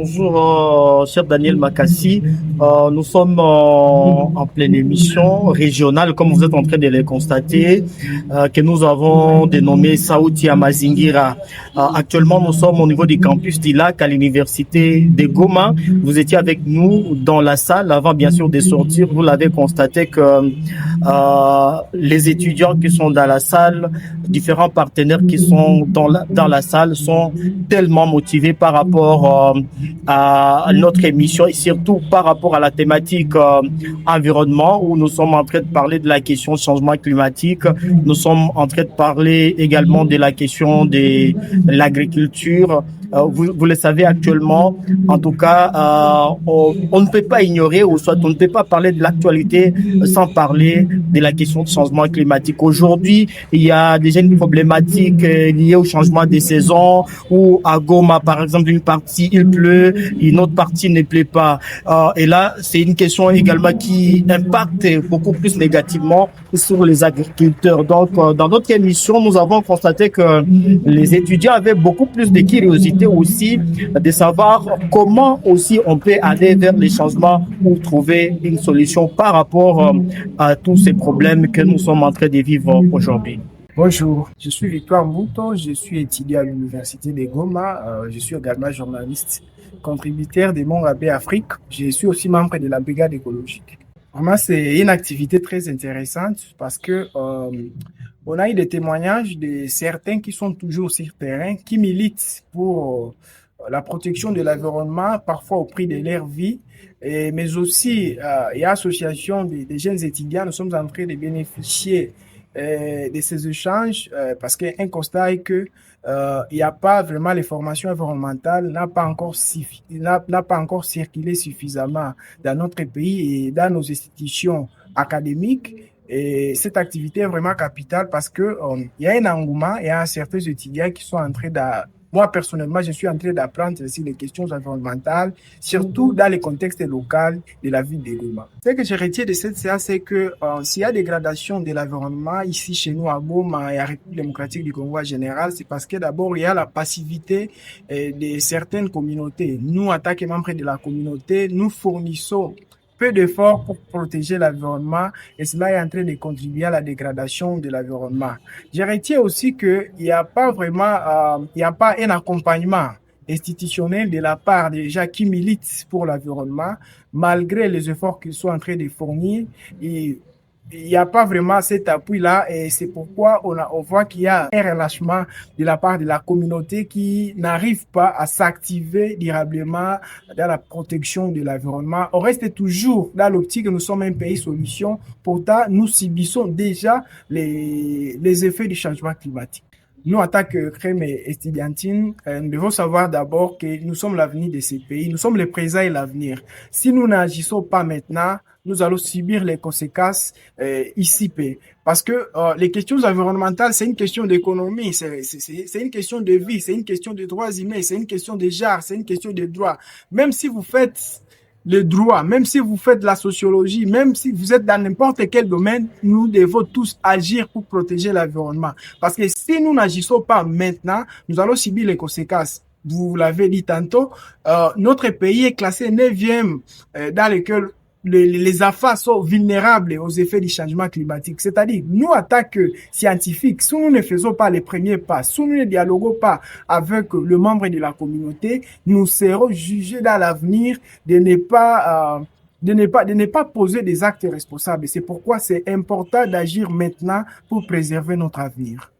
Bonjour, cher Daniel Makassi. Nous sommes en pleine émission régionale, comme vous êtes en train de le constater, que nous avons dénommé Sauti Amazingira. Actuellement, nous sommes au niveau du campus d'Ilac à l'université de Goma. Vous étiez avec nous dans la salle avant, bien sûr, de sortir. Vous l'avez constaté que les étudiants qui sont dans la salle, différents partenaires qui sont dans la salle sont tellement motivés par rapport à notre émission et surtout par rapport à la thématique environnement où nous sommes en train de parler de la question changement climatique. Nous sommes en train de parler également de la question de l'agriculture. Vous le savez actuellement, en tout cas, on ne peut pas ignorer ou soit on ne peut pas parler de l'actualité sans parler de la question de changement climatique. Aujourd'hui, il y a déjà une problématique liée au changement des saisons où à Goma, par exemple, une partie il pleut, une autre partie ne pleut pas. Et là, c'est une question également qui impacte beaucoup plus négativement sur les agriculteurs. Donc, dans notre émission, nous avons constaté que les étudiants avaient beaucoup plus de curiosité aussi de savoir comment aussi on peut aller vers les changements ou trouver une solution par rapport à tous ces problèmes que nous sommes en train de vivre aujourd'hui. Bonjour, je suis Victoire Mouton, je suis étudiant à l'université de Goma, je suis également journaliste, contributeur de Mon Rabais Afrique, je suis aussi membre de la brigade écologique. Vraiment, c'est une activité très intéressante parce que on a eu des témoignages de certains qui sont toujours sur terrain, qui militent pour la protection de l'environnement, parfois au prix de leur vie, mais aussi il y a l'association des jeunes étudiants, nous sommes en train de bénéficier de ces échanges parce qu'un constat est que il n'y a pas vraiment les formations environnementales n'a pas encore circulé suffisamment dans notre pays et dans nos institutions académiques. Et cette activité est vraiment capitale parce que il y a un engouement, il y a certains étudiants qui sont en train moi, personnellement, je suis en train d'apprendre aussi les questions environnementales, surtout dans le contexte local de la ville de Goma. Ce que je retiens de cette séance, c'est que s'il y a dégradation de l'environnement ici chez nous à Goma et à République démocratique du Congo en général, c'est parce que d'abord, il y a la passivité de certaines communautés. Nous, en tant que membres de la communauté, nous fournissons peu d'efforts pour protéger l'environnement et cela est en train de contribuer à la dégradation de l'environnement. Je retiens aussi qu'il n'y a pas vraiment, il n'y a pas un accompagnement institutionnel de la part des gens qui militent pour l'environnement, malgré les efforts qu'ils sont en train de fournir. Et il n'y a pas vraiment cet appui-là et c'est pourquoi on voit qu'il y a un relâchement de la part de la communauté qui n'arrive pas à s'activer durablement dans la protection de l'environnement. On reste toujours dans l'optique que nous sommes un pays solution. Pourtant, nous subissons déjà les effets du changement climatique. Nous, en tant que crème estudiantine, nous devons savoir d'abord que nous sommes l'avenir de ces pays. Nous sommes le présent et l'avenir. Si nous n'agissons pas maintenant, nous allons subir les conséquences ici. Parce que les questions environnementales, c'est une question d'économie, c'est une question de vie, c'est une question de droits humains, c'est une question de genre, c'est une question de droits. Même si vous faites le droit, même si vous faites la sociologie, même si vous êtes dans n'importe quel domaine, nous devons tous agir pour protéger l'environnement. Parce que si nous n'agissons pas maintenant, nous allons subir les conséquences. Vous l'avez dit tantôt, notre pays est classé 9e dans lequel les affaires sont vulnérables aux effets du changement climatique. C'est-à-dire, nous, en tant que scientifiques, si nous ne faisons pas les premiers pas, si nous ne dialoguons pas avec le membre de la communauté, nous serons jugés dans l'avenir de ne pas poser des actes responsables. C'est pourquoi c'est important d'agir maintenant pour préserver notre avenir.